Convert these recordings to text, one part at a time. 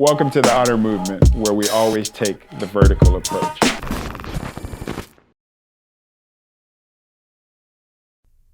Welcome to the Honor Movement, where we always take the vertical approach.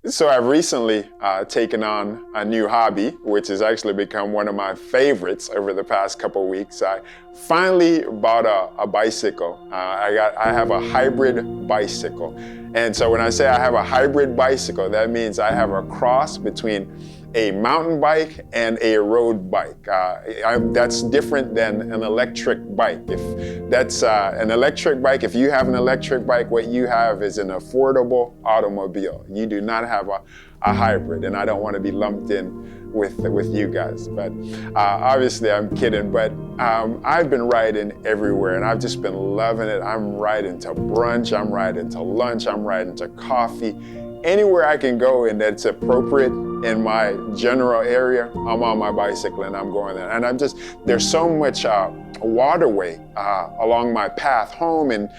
So I've recently taken on a new hobby, which has actually become one of my favorites over the past couple of weeks. I finally bought a bicycle. I have a hybrid bicycle. And so when I say I have a hybrid bicycle, that means I have a cross between a mountain bike and a road bike. That's different than an electric bike. If that's an electric bike, if you have an electric bike, what you have is an affordable automobile. You do not have a hybrid, and I don't want to be lumped in with you guys. But obviously I'm kidding, but I've been riding everywhere, and I've just been loving it. I'm riding to brunch, I'm riding to lunch, I'm riding to coffee. Anywhere I can go and that's appropriate in my general area, I'm on my bicycle and I'm going there. And there's so much waterway along my path home in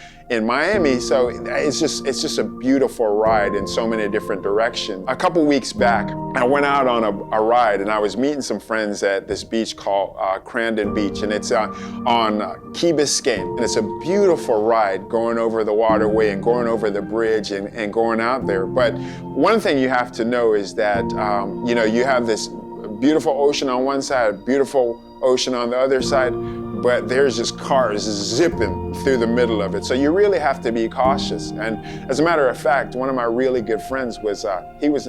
Miami, so it's just a beautiful ride in so many different directions. A couple weeks back, I went out on a ride and I was meeting some friends at this beach called Crandon Beach, and it's on Key Biscayne. And it's a beautiful ride going over the waterway and going over the bridge and going out there. But one thing you have to know is that you have this beautiful ocean on one side, beautiful ocean on the other side, but there's just cars zipping through the middle of it. So you really have to be cautious. And as a matter of fact, one of my really good friends was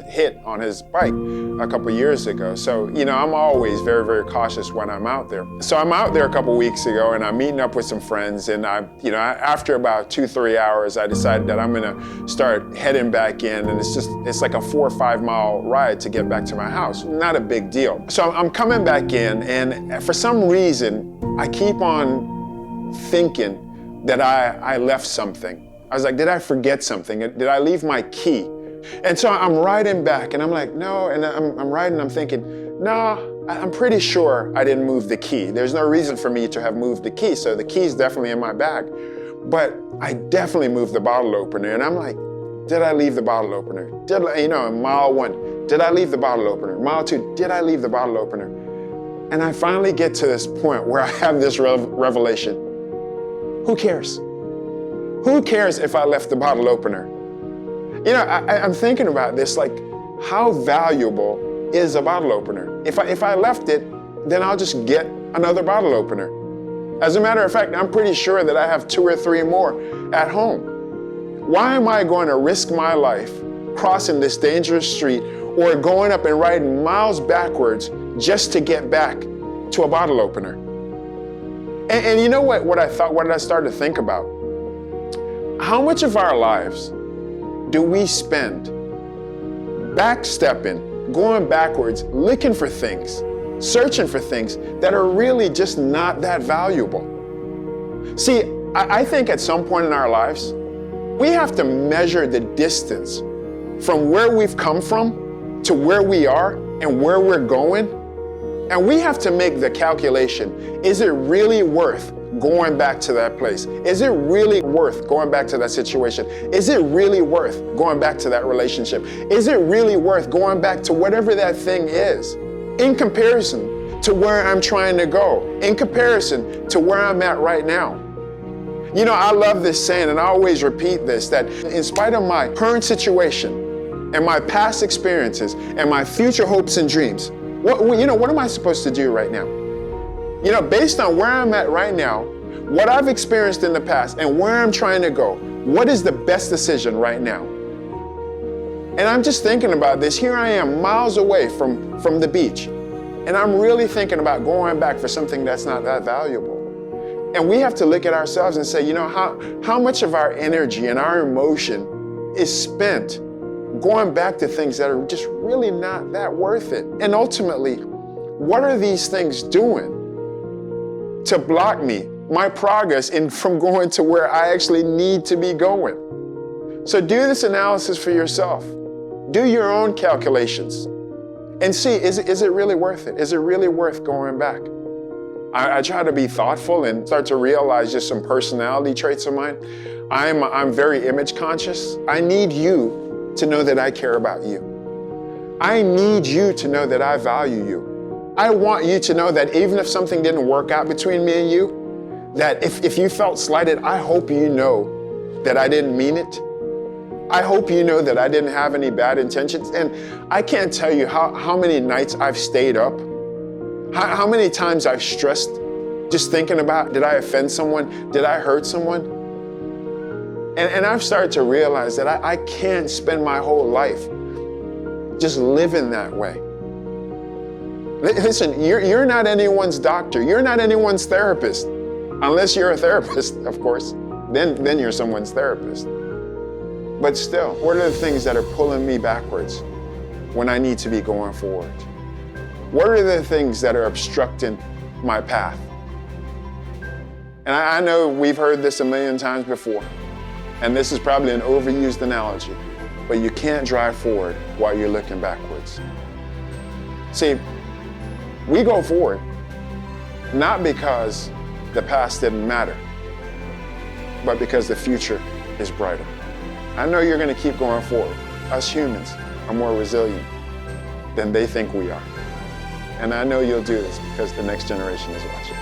hit on his bike a couple years ago. So, I'm always very, very cautious when I'm out there. So I'm out there a couple weeks ago and I'm meeting up with some friends, and after about 2-3 hours, I decided that I'm gonna start heading back in, and it's like a 4 or 5 mile ride to get back to my house. Not a big deal. So I'm coming back in, and for some reason, I keep on thinking that I left something. I was like, did I forget something? Did I leave my key? And so I'm riding back and I'm like, no, and I'm riding, I'm thinking, no, I'm pretty sure I didn't move the key. There's no reason for me to have moved the key, so the key's definitely in my bag. But I definitely moved the bottle opener, and I'm like, did I leave the bottle opener? Mile 1, did I leave the bottle opener? Mile 2, did I leave the bottle opener? And I finally get to this point where I have this revelation. Who cares? Who cares if I left the bottle opener? I'm thinking about this, like, how valuable is a bottle opener? If I left it, then I'll just get another bottle opener. As a matter of fact, I'm pretty sure that I have 2 or 3 more at home. Why am I going to risk my life crossing this dangerous street or going up and riding miles backwards just to get back to a bottle opener? And you know what I started to think about? How much of our lives do we spend backstepping, going backwards, looking for things, searching for things that are really just not that valuable? See, I think at some point in our lives, we have to measure the distance from where we've come from to where we are and where we're going. And we have to make the calculation, is it really worth going back to that place? Is it really worth going back to that situation? Is it really worth going back to that relationship? Is it really worth going back to whatever that thing is, in comparison to where I'm trying to go, in comparison to where I'm at right now? I love this saying, and I always repeat this, that in spite of my current situation and my past experiences and my future hopes and dreams, what am I supposed to do right now? Based on where I'm at right now, what I've experienced in the past, and where I'm trying to go, what is the best decision right now? And I'm just thinking about this. Here I am, miles away from the beach, and I'm really thinking about going back for something that's not that valuable. And we have to look at ourselves and say, how much of our energy and our emotion is spent going back to things that are just really not that worth it? And ultimately, what are these things doing to block my progress from going to where I actually need to be going? So do this analysis for yourself. Do your own calculations and see, is it really worth it? Is it really worth going back? I try to be thoughtful and start to realize just some personality traits of mine. I'm very image conscious. I need you to know that I care about you. I need you to know that I value you. I want you to know that even if something didn't work out between me and you, that if you felt slighted, I hope you know that I didn't mean it. I hope you know that I didn't have any bad intentions. And I can't tell you how many nights I've stayed up, how many times I've stressed just thinking about, did I offend someone? Did I hurt someone? And I've started to realize that I can't spend my whole life just living that way. Listen, you're not anyone's doctor. You're not anyone's therapist. Unless you're a therapist, of course. Then you're someone's therapist. But still, what are the things that are pulling me backwards when I need to be going forward? What are the things that are obstructing my path? And I know we've heard this a million times before, and this is probably an overused analogy, but you can't drive forward while you're looking backwards. See, we go forward not because the past didn't matter, but because the future is brighter. I know you're going to keep going forward. Us humans are more resilient than they think we are. And I know you'll do this because the next generation is watching.